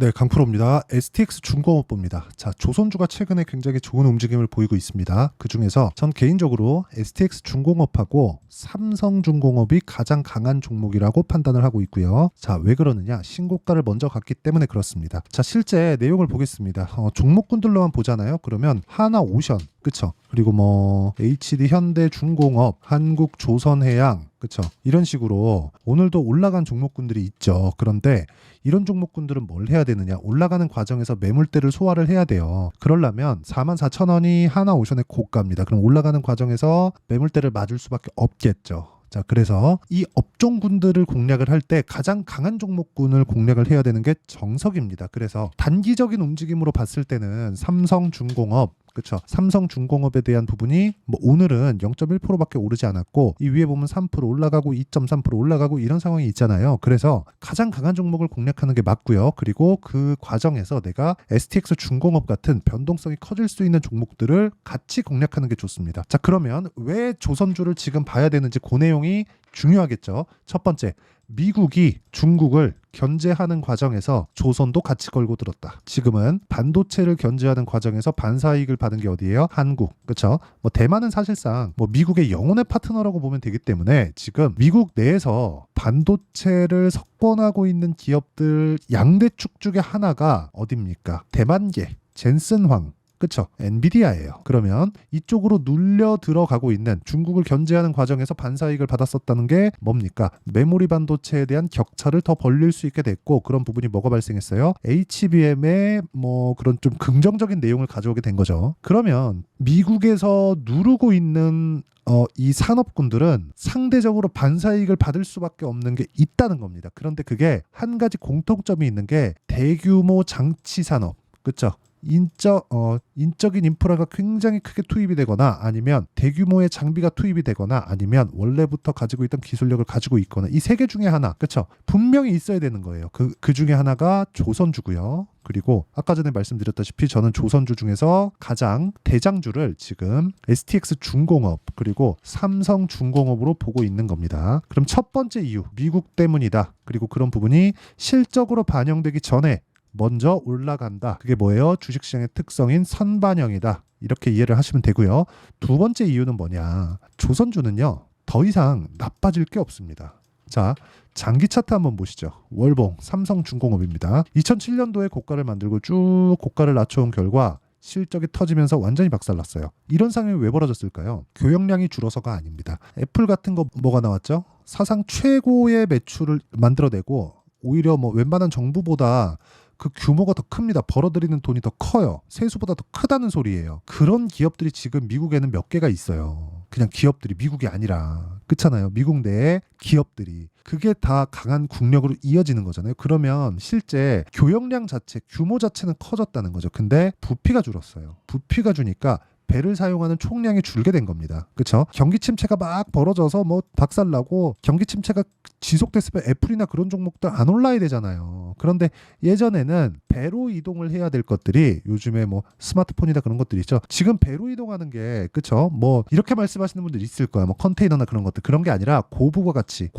네, 강프로입니다. STX 중공업부입니다. 자, 조선주가 최근에 굉장히 좋은 움직임을 보이고 있습니다. 그 중에서 전 개인적으로 STX 중공업하고 삼성중공업이 가장 강한 종목이라고 판단을 하고 있고요. 자, 왜 그러느냐? 신고가를 먼저 갔기 때문에 그렇습니다. 자, 실제 내용을 보겠습니다. 종목군들로만 보잖아요. 그러면 하나오션, 그쵸? 그리고 뭐 HD 현대중공업, 한국조선해양, 그쵸? 이런 식으로 오늘도 올라간 종목군들이 있죠. 그런데 이런 종목군들은 뭘 해야 되느냐? 올라가는 과정에서 매물대를 소화를 해야 돼요. 그러려면 44,000원이 하나오션의 고가입니다. 그럼 올라가는 과정에서 매물대를 맞을 수밖에 없겠죠. 자, 그래서 이 업종군들을 공략을 할 때 가장 강한 종목군을 공략을 해야 되는 게 정석입니다. 그래서 단기적인 움직임으로 봤을 때는 삼성중공업, 그렇죠. 삼성중공업에 대한 부분이 뭐 오늘은 0.1%밖에 오르지 않았고 이 위에 보면 3% 올라가고 2.3% 올라가고 이런 상황이 있잖아요. 그래서 가장 강한 종목을 공략하는 게 맞고요. 그리고 그 과정에서 내가 STX 중공업 같은 변동성이 커질 수 있는 종목들을 같이 공략하는 게 좋습니다. 자, 그러면 왜 조선주를 지금 봐야 되는지 그 내용이 중요하겠죠. 첫 번째, 미국이 중국을 견제하는 과정에서 조선도 같이 걸고 들었다. 지금은 반도체를 견제하는 과정에서 반사이익을 받은 게 어디예요? 한국. 그렇죠? 뭐 대만은 사실상 뭐 미국의 영혼의 파트너라고 보면 되기 때문에 지금 미국 내에서 반도체를 석권하고 있는 기업들 양대축 중에 하나가 어디입니까? 대만계, 젠슨황. 그쵸? 엔비디아예요. 그러면 이쪽으로 눌려 들어가고 있는 중국을 견제하는 과정에서 반사이익을 받았었다는 게 뭡니까? 메모리 반도체에 대한 격차를 더 벌릴 수 있게 됐고 그런 부분이 뭐가 발생했어요? HBM의 뭐 그런 좀 긍정적인 내용을 가져오게 된 거죠. 그러면 미국에서 누르고 있는 이 산업군들은 상대적으로 반사이익을 받을 수밖에 없는 게 있다는 겁니다. 그런데 그게 한 가지 공통점이 있는 게 대규모 장치 산업. 그쵸? 인적인 인프라가 굉장히 크게 투입이 되거나 아니면 대규모의 장비가 투입이 되거나 아니면 원래부터 가지고 있던 기술력을 가지고 있거나 이 세 개 중에 하나, 그쵸? 분명히 있어야 되는 거예요. 그 중에 하나가 조선주고요. 그리고 아까 전에 말씀드렸다시피 저는 조선주 중에서 가장 대장주를 지금 STX 중공업 그리고 삼성중공업으로 보고 있는 겁니다. 그럼 첫 번째 이유, 미국 때문이다. 그리고 그런 부분이 실적으로 반영되기 전에 먼저 올라간다. 그게 뭐예요? 주식시장의 특성인 선반영이다. 이렇게 이해를 하시면 되고요. 두 번째 이유는 뭐냐? 조선주는요. 더 이상 나빠질 게 없습니다. 자, 장기 차트 한번 보시죠. 월봉 삼성중공업입니다. 2007년도에 고가를 만들고 쭉 고가를 낮춰온 결과 실적이 터지면서 완전히 박살났어요. 이런 상황이 왜 벌어졌을까요? 교역량이 줄어서가 아닙니다. 애플 같은 거 뭐가 나왔죠? 사상 최고의 매출을 만들어내고 오히려 뭐 웬만한 정부보다 그 규모가 더 큽니다. 벌어들이는 돈이 더 커요. 세수보다 더 크다는 소리예요. 그런 기업들이 지금 미국에는 몇 개가 있어요. 그냥 기업들이 미국이 아니라. 그렇잖아요. 미국 내에 기업들이. 그게 다 강한 국력으로 이어지는 거잖아요. 그러면 실제 교역량 자체, 규모 자체는 커졌다는 거죠. 근데 부피가 줄었어요. 부피가 주니까 배를 사용하는 총량이 줄게 된 겁니다. 그렇죠? 경기 침체가 막 벌어져서 뭐 박살나고 경기 침체가 지속됐으면 애플이나 그런 종목들 안 올라야 되잖아요. 그런데 예전에는 배로 이동을 해야 될 것들이 요즘에 뭐 스마트폰이나 그런 것들이 있죠. 지금 배로 이동하는 게 그렇죠? 뭐 이렇게 말씀하시는 분들 있을 거야. 뭐 컨테이너나 그런 것들. 그런 게 아니라 고부가 가치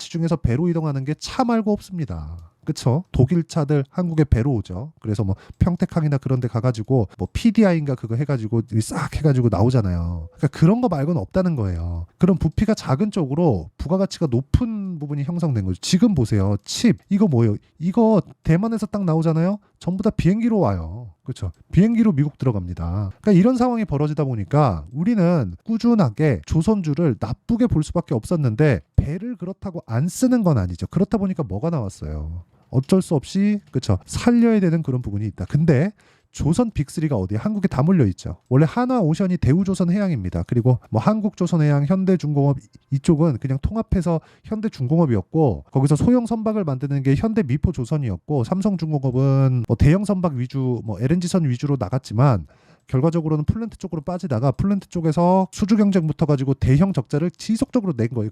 중에서 배로 이동하는 게 차 말고 없습니다. 그쵸? 독일 차들 한국에 배로 오죠. 그래서 뭐 평택항이나 그런 데 가가지고 뭐 PDI인가 그거 해가지고 싹 해가지고 나오잖아요. 그러니까 그런 거 말고는 없다는 거예요. 그런 부피가 작은 쪽으로 부가가치가 높은 부분이 형성된 거죠. 지금 보세요. 칩 이거 뭐예요? 이거 대만에서 딱 나오잖아요. 전부 다 비행기로 와요. 그렇죠? 비행기로 미국 들어갑니다. 그러니까 이런 상황이 벌어지다 보니까 우리는 꾸준하게 조선주를 나쁘게 볼 수밖에 없었는데 배를 그렇다고 안 쓰는 건 아니죠. 그렇다 보니까 뭐가 나왔어요? 어쩔 수 없이 그렇죠. 살려야 되는 그런 부분이 있다. 근데 조선 빅3가 어디에? 한국에 다 몰려 있죠. 원래 하나오션이 대우조선해양입니다. 그리고 뭐 한국조선해양, 현대중공업 이쪽은 그냥 통합해서 현대중공업이었고 거기서 소형 선박을 만드는 게 현대미포조선이었고 삼성중공업은 뭐 대형 선박 위주, 뭐 LNG선 위주로 나갔지만 결과적으로는 플랜트 쪽으로 빠지다가 플랜트 쪽에서 수주 경쟁 붙어가지고 대형 적자를 지속적으로 낸 거예요.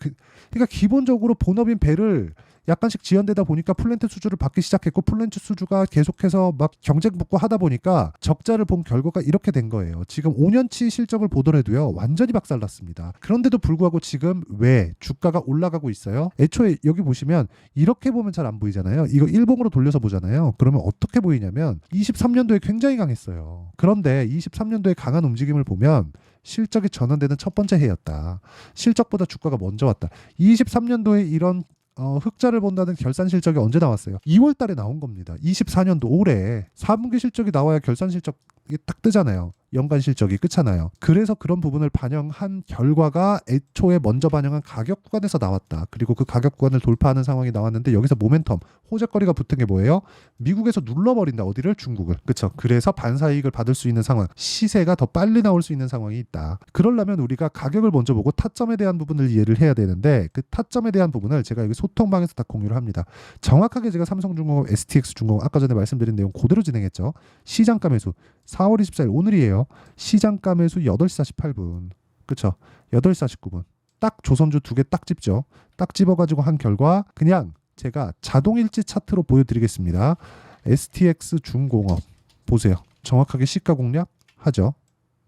그러니까 기본적으로 본업인 배를 약간씩 지연되다 보니까 플랜트 수주를 받기 시작했고 플랜트 수주가 계속해서 막 경쟁 붙고 하다 보니까 적자를 본 결과가 이렇게 된 거예요. 지금 5년치 실적을 보더라도요. 완전히 박살났습니다. 그런데도 불구하고 지금 왜 주가가 올라가고 있어요? 애초에 여기 보시면 이렇게 보면 잘 안 보이잖아요. 이거 일봉으로 돌려서 보잖아요. 그러면 어떻게 보이냐면 23년도에 굉장히 강했어요. 그런데 23년도에 강한 움직임을 보면 실적이 전환되는 첫 번째 해였다. 실적보다 주가가 먼저 왔다. 23년도에 이런 흑자를 본다는 결산 실적이 언제 나왔어요? 2월 달에 나온 겁니다. 24년도 올해 4분기 실적이 나와야 결산 실적이 딱 뜨잖아요. 연간 실적이 끝잖아요. 그래서 그런 부분을 반영한 결과가 애초에 먼저 반영한 가격 구간에서 나왔다. 그리고 그 가격 구간을 돌파하는 상황이 나왔는데 여기서 모멘텀, 호재거리가 붙은 게 뭐예요? 미국에서 눌러버린다. 어디를? 중국을. 그쵸? 그래서 반사이익을 받을 수 있는 상황, 시세가 더 빨리 나올 수 있는 상황이 있다. 그러려면 우리가 가격을 먼저 보고 타점에 대한 부분을 이해를 해야 되는데 그 타점에 대한 부분을 제가 여기 소통방에서 다 공유를 합니다. 정확하게 제가 삼성중공업, STX중공업 아까 전에 말씀드린 내용 그대로 진행했죠. 시장가 매수 4월 24일 오늘이에요. 시장가 매수 8시 48분. 그쵸? 8시 49분. 딱 조선주 두 개 딱 집죠. 딱 집어가지고 한 결과 그냥 제가 자동일지 차트로 보여드리겠습니다. STX 중공업 보세요. 정확하게 시가 공략 하죠.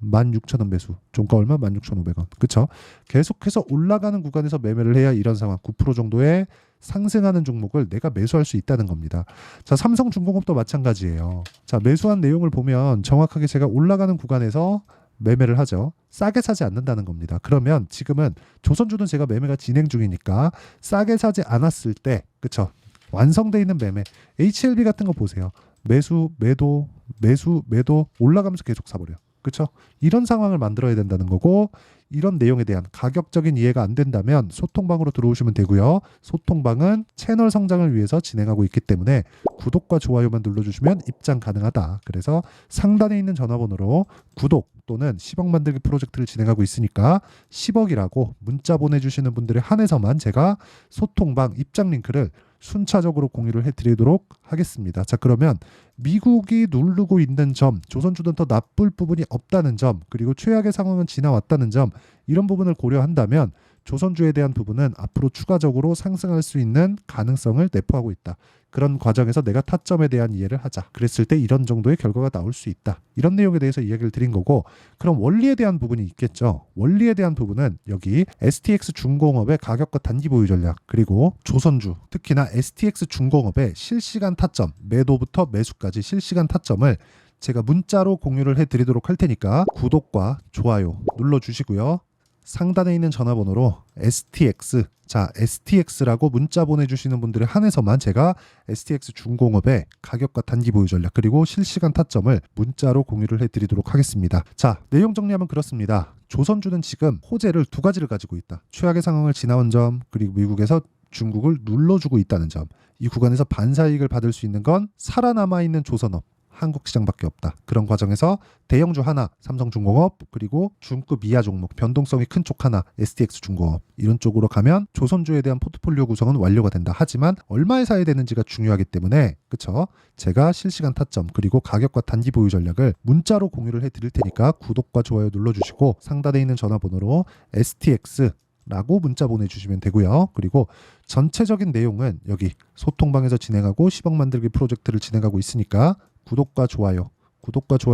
16,000원 매수. 종가 얼마? 16,500원. 그쵸? 계속해서 올라가는 구간에서 매매를 해야 이런 상황 9% 정도의 상승하는 종목을 내가 매수할 수 있다는 겁니다. 자, 삼성중공업도 마찬가지예요. 자, 매수한 내용을 보면 정확하게 제가 올라가는 구간에서 매매를 하죠. 싸게 사지 않는다는 겁니다. 그러면 지금은 조선주는 제가 매매가 진행 중이니까 싸게 사지 않았을 때, 그쵸? 완성돼 있는 매매, HLB 같은 거 보세요. 매수, 매도, 매수, 매도 올라가면서 계속 사버려요. 그렇죠? 이런 상황을 만들어야 된다는 거고 이런 내용에 대한 가격적인 이해가 안 된다면 소통방으로 들어오시면 되고요. 소통방은 채널 성장을 위해서 진행하고 있기 때문에 구독과 좋아요만 눌러주시면 입장 가능하다. 그래서 상단에 있는 전화번호로 구독 또는 10억 만들기 프로젝트를 진행하고 있으니까 10억이라고 문자 보내주시는 분들에 한해서만 제가 소통방 입장 링크를 순차적으로 공유를 해드리도록 하겠습니다. 자, 그러면 미국이 누르고 있는 점, 조선주는 더 나쁠 부분이 없다는 점, 그리고 최악의 상황은 지나왔다는 점, 이런 부분을 고려한다면 조선주에 대한 부분은 앞으로 추가적으로 상승할 수 있는 가능성을 내포하고 있다. 그런 과정에서 내가 타점에 대한 이해를 하자. 그랬을 때 이런 정도의 결과가 나올 수 있다. 이런 내용에 대해서 이야기를 드린 거고 그럼 원리에 대한 부분이 있겠죠. 원리에 대한 부분은 여기 STX 중공업의 가격과 단기 보유 전략 그리고 조선주 특히나 STX 중공업의 실시간 타점 매도부터 매수까지 실시간 타점을 제가 문자로 공유를 해드리도록 할 테니까 구독과 좋아요 눌러주시고요. 상단에 있는 전화번호로 STX, 자 STX라고 문자 보내주시는 분들에 한해서만 제가 STX 중공업의 가격과 단기 보유 전략 그리고 실시간 타점을 문자로 공유를 해드리도록 하겠습니다. 자, 내용 정리하면 그렇습니다. 조선주는 지금 호재를 두 가지를 가지고 있다. 최악의 상황을 지나온 점 그리고 미국에서 중국을 눌러주고 있다는 점. 이 구간에서 반사이익을 받을 수 있는 건 살아남아 있는 조선업. 한국 시장밖에 없다. 그런 과정에서 대형주 하나, 삼성중공업 그리고 중급 이하 종목, 변동성이 큰 쪽 하나, STX 중공업 이런 쪽으로 가면 조선주에 대한 포트폴리오 구성은 완료가 된다. 하지만 얼마에 사야 되는지가 중요하기 때문에 그쵸? 제가 실시간 타점 그리고 가격과 단기 보유 전략을 문자로 공유를 해드릴 테니까 구독과 좋아요 눌러주시고 상단에 있는 전화번호로 STX 라고 문자 보내주시면 되고요. 그리고 전체적인 내용은 여기 소통방에서 진행하고 10억 만들기 프로젝트를 진행하고 있으니까 구독과 좋아요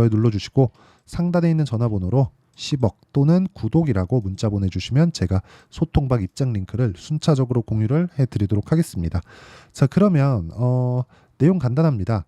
눌러주시고 상단에 있는 전화번호로 10억 또는 구독이라고 문자 보내주시면 제가 소통방 입장 링크를 순차적으로 공유를 해드리도록 하겠습니다. 자, 그러면 내용 간단합니다.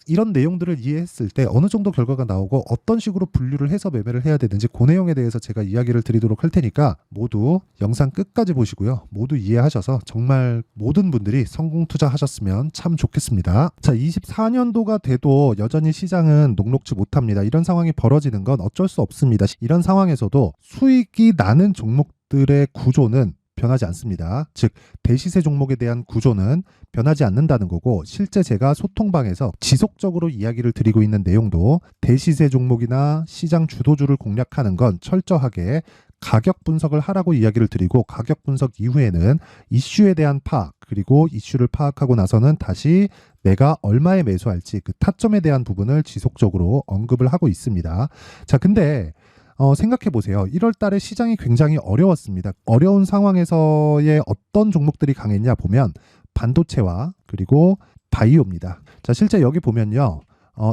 이런 내용들을 이해했을 때 어느 정도 결과가 나오고 어떤 식으로 분류를 해서 매매를 해야 되는지 그 내용에 대해서 제가 이야기를 드리도록 할 테니까 모두 영상 끝까지 보시고요. 모두 이해하셔서 정말 모든 분들이 성공 투자하셨으면 참 좋겠습니다. 자, 24년도가 돼도 여전히 시장은 녹록지 못합니다. 이런 상황이 벌어지는 건 어쩔 수 없습니다. 이런 상황에서도 수익이 나는 종목들의 구조는 변하지 않습니다. 즉 대시세 종목에 대한 구조는 변하지 않는다는 거고 실제 제가 소통방에서 지속적으로 이야기를 드리고 있는 내용도 대시세 종목이나 시장 주도주를 공략하는 건 철저하게 가격 분석을 하라고 이야기를 드리고 가격 분석 이후에는 이슈에 대한 파악 그리고 이슈를 파악하고 나서는 다시 내가 얼마에 매수할지 그 타점에 대한 부분을 지속적으로 언급을 하고 있습니다. 자, 근데 생각해 보세요. 1월 달에 시장이 굉장히 어려웠습니다. 어려운 상황에서의 어떤 종목들이 강했냐 보면 반도체와 그리고 바이오입니다. 자, 실제 여기 보면요.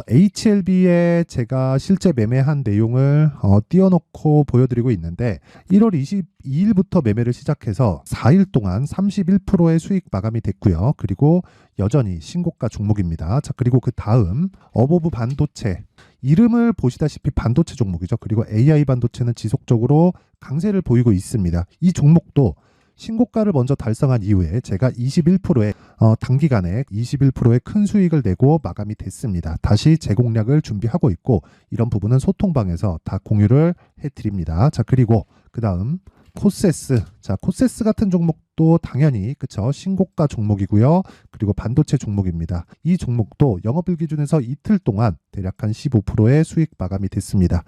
HLB에 제가 실제 매매한 내용을 띄워놓고 보여드리고 있는데 1월 22일부터 매매를 시작해서 4일 동안 31%의 수익 마감이 됐고요. 그리고 여전히 신고가 종목입니다. 자, 그리고 그 다음 어보브 반도체, 이름을 보시다시피 반도체 종목이죠. 그리고 AI 반도체는 지속적으로 강세를 보이고 있습니다. 이 종목도 신고가를 먼저 달성한 이후에 제가 21%의 단기간에 21%의 큰 수익을 내고 마감이 됐습니다. 다시 재공략을 준비하고 있고 이런 부분은 소통방에서 다 공유를 해드립니다. 자, 그리고 그 다음 코세스. 자, 코세스 같은 종목도 당연히 그쵸, 신고가 종목이고요. 그리고 반도체 종목입니다. 이 종목도 영업일 기준에서 이틀 동안 대략 한 15%의 수익 마감이 됐습니다.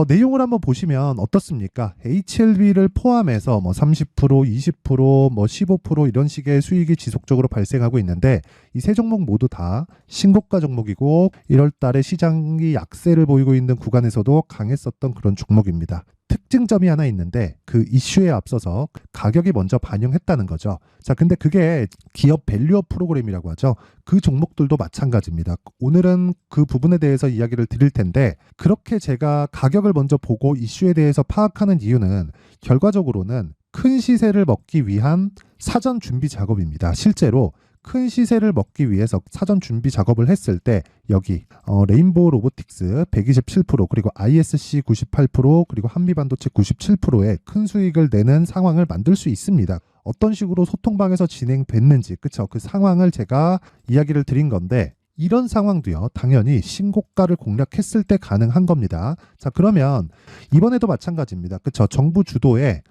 내용을 한번 보시면 어떻습니까? HLB를 포함해서 뭐 30%, 20%, 뭐 15% 이런 식의 수익이 지속적으로 발생하고 있는데 이 세 종목 모두 다 신고가 종목이고 1월 달에 시장이 약세를 보이고 있는 구간에서도 강했었던 그런 종목입니다. 특징점이 하나 있는데 그 이슈에 앞서서 가격이 먼저 반영했다는 거죠. 자, 근데 그게 기업 밸류업 프로그램이라고 하죠. 그 종목들도 마찬가지입니다. 오늘은 그 부분에 대해서 이야기를 드릴 텐데 그렇게 제가 가격을 먼저 보고 이슈에 대해서 파악하는 이유는 결과적으로는 큰 시세를 먹기 위한 사전 준비 작업입니다. 실제로 큰 시세를 먹기 위해서 사전 준비 작업을 했을 때 여기 레인보우 로보틱스 127% 그리고 ISC 98% 그리고 한미반도체 97%의 큰 수익을 내는 상황을 만들 수 있습니다. 어떤 식으로 소통방에서 진행됐는지 그쵸, 그 상황을 제가 이야기를 드린 건데 이런 상황도요 당연히 신고가를 공략했을 때 가능한 겁니다. 자, 그러면 이번에도 마찬가지입니다. 그쵸, 정부 주도의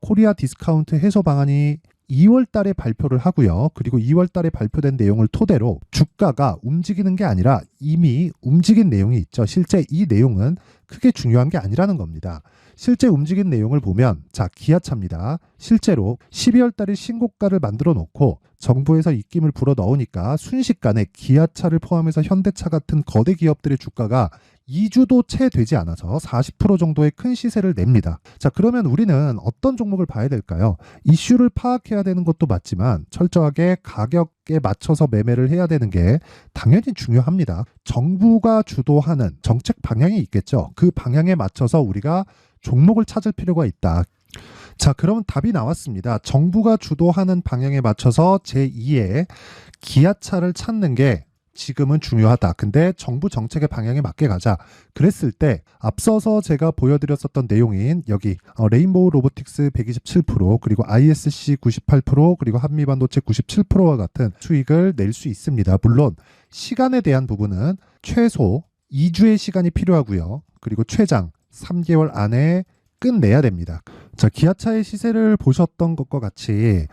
코리아 디스카운트 해소 방안이 2월 달에 발표를 하고요. 그리고 2월 달에 발표된 내용을 토대로 주가가 움직이는 게 아니라 이미 움직인 내용이 있죠. 실제 이 내용은 크게 중요한 게 아니라는 겁니다. 실제 움직인 내용을 보면 자, 기아차입니다. 실제로 12월 달에 신고가를 만들어 놓고 정부에서 입김을 불어 넣으니까 순식간에 기아차를 포함해서 현대차 같은 거대 기업들의 주가가 2주도 채 되지 않아서 40% 정도의 큰 시세를 냅니다. 자, 그러면 우리는 어떤 종목을 봐야 될까요? 이슈를 파악해야 되는 것도 맞지만 철저하게 가격에 맞춰서 매매를 해야 되는 게 당연히 중요합니다. 정부가 주도하는 정책 방향이 있겠죠. 그 방향에 맞춰서 우리가 종목을 찾을 필요가 있다. 자, 그러면 답이 나왔습니다. 정부가 주도하는 방향에 맞춰서 제2의 기아차를 찾는 게 지금은 중요하다. 근데 정부 정책의 방향에 맞게 가자. 그랬을 때 앞서서 제가 보여드렸었던 내용인 여기 레인보우 로보틱스 127% 그리고 ISC 98% 그리고 한미반도체 97%와 같은 수익을 낼 수 있습니다. 물론 시간에 대한 부분은 최소 2주의 시간이 필요하고요. 그리고 최장 3개월 안에 끝내야 됩니다. 자, 기아차의 시세를 보셨던 것과 같이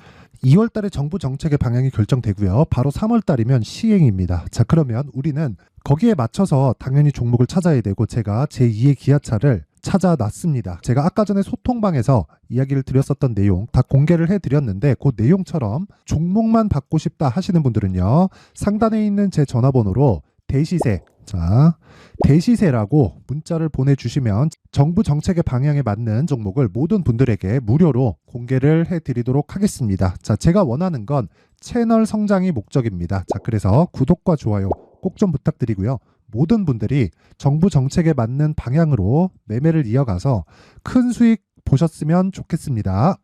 2월 달에 정부 정책의 방향이 결정되고요. 바로 3월 달이면 시행입니다. 자, 그러면 우리는 거기에 맞춰서 당연히 종목을 찾아야 되고 제가 제2의 기아차를 찾아놨습니다. 제가 아까 전에 소통방에서 이야기를 드렸었던 내용 다 공개를 해드렸는데 그 내용처럼 종목만 받고 싶다 하시는 분들은요. 상단에 있는 제 전화번호로 대시세, 자, 대시세라고 문자를 보내주시면 정부 정책의 방향에 맞는 종목을 모든 분들에게 무료로 공개를 해드리도록 하겠습니다. 자, 제가 원하는 건 채널 성장이 목적입니다. 자, 그래서 구독과 좋아요 꼭 좀 부탁드리고요. 모든 분들이 정부 정책에 맞는 방향으로 매매를 이어가서 큰 수익 보셨으면 좋겠습니다.